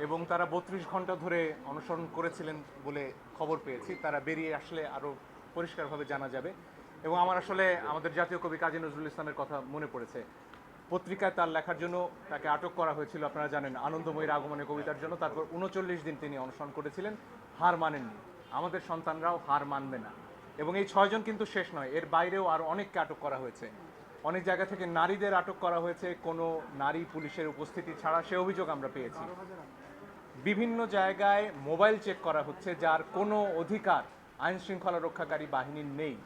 এবং তারা 32 ঘন্টা ধরে অনুসরণ করেছিলেন বলে খবর পেয়েছি। তারা বেরিয়ে আসলে আরও পরিষ্কারভাবে জানা যাবে। এবং আমার আসলে আমাদের জাতীয় কবি কাজী নজরুল ইসলামের কথা মনে পড়েছে। পত্রিকায় তার লেখার জন্য তাকে আটক করা হয়েছিল, আপনারা জানেন, আনন্দময়ীর আগমনে কবিতার জন্য। তারপর 39 দিন তিনি অনশন করেছিলেন, হার মানেননি। আমাদের সন্তানরাও হার মানবে না। এবং এই 6 জন কিন্তু শেষ নয়, এর বাইরেও আরও অনেককে আটক করা হয়েছে। অনেক জায়গা থেকে নারীদের আটক করা হয়েছে কোনো নারী পুলিশের উপস্থিতি ছাড়া, সে অভিযোগ আমরা পেয়েছি। বিভিন্ন জায়গায় মোবাইল চেক করা হচ্ছে, যার কোনো অধিকার আইন শৃঙ্খলা রক্ষাকারী বাহিনীর নেই।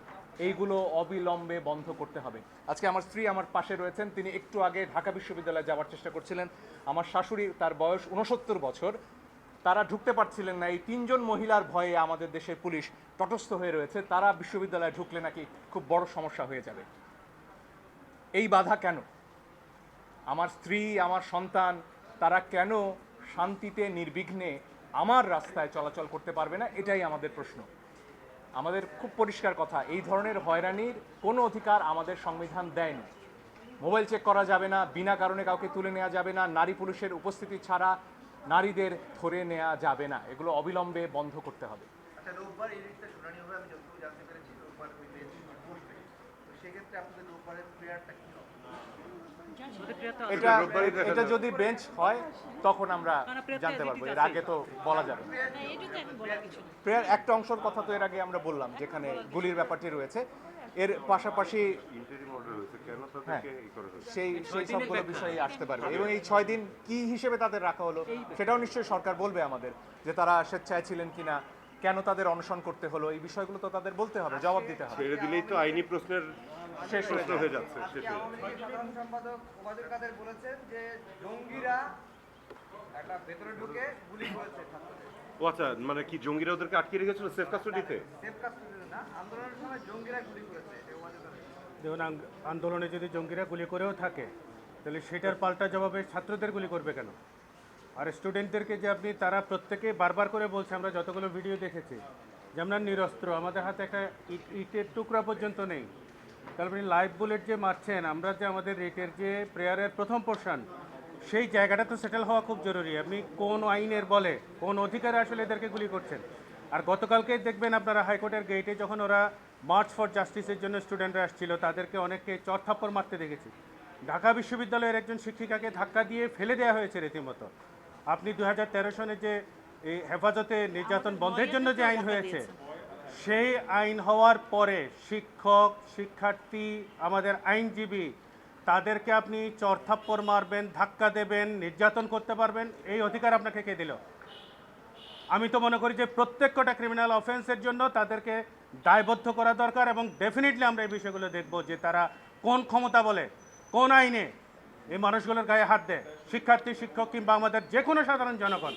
এইগুলো অবিলম্বে বন্ধ করতে হবে। আজকে আমার স্ত্রী আমার পাশে রয়েছেন, তিনি একটু আগে ঢাকা বিশ্ববিদ্যালয়ে যাওয়ার চেষ্টা করছিলেন। আমার শাশুড়ি, তার বয়স 69 বছর, তারা ঢুকতে পারছিলেন না। এই 3 জন মহিলার ভয়ে আমাদের দেশের পুলিশ তটস্থ হয়ে রয়েছে। তারা বিশ্ববিদ্যালয়ে ঢুকলে নাকি খুব বড় সমস্যা হয়ে যাবে। এই বাধা কেন? আমার স্ত্রী, আমার সন্তান, তারা কেন শান্তিতে নির্বিঘ্নে আমার রাস্তায় চলাচল করতে পারবে না? এটাই আমাদের প্রশ্ন। আমাদের খুব পরিষ্কার কথা, এই ধরনের হয়রানির কোনো অধিকার আমাদের সংবিধান দেয়নি। মোবাইল চেক করা যাবে না, বিনা কারণে কাউকে তুলে নেওয়া যাবে না, নারী পুরুষের উপস্থিতি ছাড়া নারীদের ধরে নেওয়া যাবে না। এগুলো অবিলম্বে বন্ধ করতে হবে। আচ্ছা, রোববার এই রিটটা শুনানি হবে, আমি যতটুকু জানতে পেরেছি রোববার ওই বেঞ্চ বসবে। তো সেক্ষেত্রে আপনাদের রোববারের প্রেয়ারটা কি হবে? এটা যদি বেঞ্চ হয় তখন আমরা জানতে পারবো, এর আগে তো বলা যাবে না। প্রেয়ার একটা অংশের কথা তো এর আগে আমরা বললাম, যেখানে গুলির ব্যাপারটি রয়েছে। এর পাশাপাশি সেই সবগুলো বিষয়ে আসতে পারবে। এবং এই 6 দিন কি হিসেবে তাদের রাখা হলো সেটাও নিশ্চয়ই সরকার বলবে আমাদের, যে তারা স্বেচ্ছায় ছিলেন কিনা, কেন তাদের অনশন করতে হলো, এই বিষয়গুলো তো তাদের বলতে হবে, জবাব দিতে হবে। ছেড়ে দিলেই তো আইনি প্রশ্নের শেষ হয়ে যাচ্ছে। সাধারণ সম্পাদক ওবায়দুল কাদের বলেছেন যে জঙ্গিরা একটা ভেতরে ঢুকে গুলি করেছে ছাত্রদের। ও আচ্ছা, মানে কি জঙ্গিরা ওদেরকে আটকে রেখেছিল সেফ কাস্টডিতে? সেফ কাস্টডিতে না, আন্দোলনের সময় জঙ্গিরা গুলি করেছে, এটা ওবায়দুল কাদের। দেখুন, আন্দোলনে যদি জঙ্গিরা গুলি করেও থাকে তাহলে সেটার পাল্টা জবাবে ছাত্রদের গুলি করবে কেন? আর স্টুডেন্টদেরকে যে আপনি, তারা প্রত্যেকে বারবার করে বলছে, আমরা যতগুলো ভিডিও দেখেছি, যে আমরা নিরস্ত্র, আমাদের হাতে একটা ইটের টুকরা পর্যন্ত নেই। তাহলে আপনি লাইভ বুলেট যে মারছেন, আমরা যে আমাদের রিটের যে প্রেয়ারের প্রথম পোর্শন, সেই জায়গাটা তো সেটেল হওয়া খুব জরুরি। আপনি কোন আইনের বলে, কোন অধিকারে আসলে এদেরকে গুলি করছেন? আর গতকালকে দেখবেন আপনারা হাইকোর্টের গেটে যখন ওরা মার্চ ফর জাস্টিসের জন্য স্টুডেন্টরা আসছিল, তাদেরকে অনেককে চড়থাপ্পড় মারতে দেখেছি। ঢাকা বিশ্ববিদ্যালয়ের একজন শিক্ষিকাকে ধাক্কা দিয়ে ফেলে দেওয়া হয়েছে রীতিমতো। আপনি 2013 সনে যে এই হেফাজতে নির্যাতন বন্ধের জন্য যে আইন হয়েছে, সেই আইন হওয়ার পরে শিক্ষক, শিক্ষার্থী, আমাদের আইনজীবী, তাদেরকে আপনি চড়থাপ্পড় মারবেন, ধাক্কা দেবেন, নির্যাতন করতে পারবেন, এই অধিকার আপনাকে কে দিল? আমি তো মনে করি যে প্রত্যেকটা ক্রিমিনাল অফেন্সের জন্য তাদেরকে দায়বদ্ধ করা দরকার। এবং ডেফিনেটলি আমরা এই বিষয়গুলো দেখব যে তারা কোন ক্ষমতা বলে, কোন আইনে এই মানুষগুলোর গায়ে হাত দেয়। শিক্ষার্থী, শিক্ষক কিংবা আমাদের যে কোনো সাধারণ জনগণ,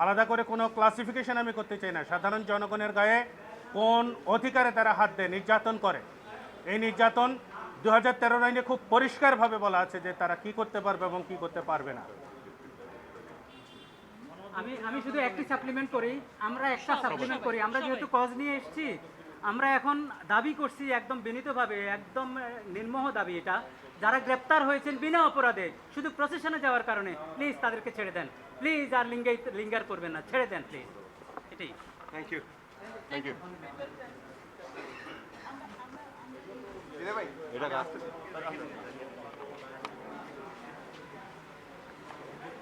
আলাদা করে কোনো ক্লাসিফিকেশন আমি করতে চাই না। সাধারণ জনগণের গায়ে কোন অধিকারে তারা হাত দেয়, নির্যাতন করে। এই নির্যাতন 2013 আইনে খুব পরিষ্কারভাবে বলা আছে যে তারা কি করতে পারবে এবং কি করতে পারবে না। আমি শুধু একটি সাপ্লিমেন্ট করি, আমরা একটা সাপ্লিমেন্ট করি। আমরা যেহেতু কজ নিয়ে এসেছি, আমরা এখন দাবি করছি একদম বিনীতভাবে, একদম নির্মোহ দাবি এটা, যারা গ্রেপ্তার হয়েছেন বিনা অপরাধে শুধু প্রসেশনে যাওয়ার কারণে, প্লিজ তাদেরকে ছেড়ে দেন। প্লিজ আর লিঙ্গার করবেন না, ছেড়ে দেন প্লিজ। এটাই। Thank you, thank you. এটা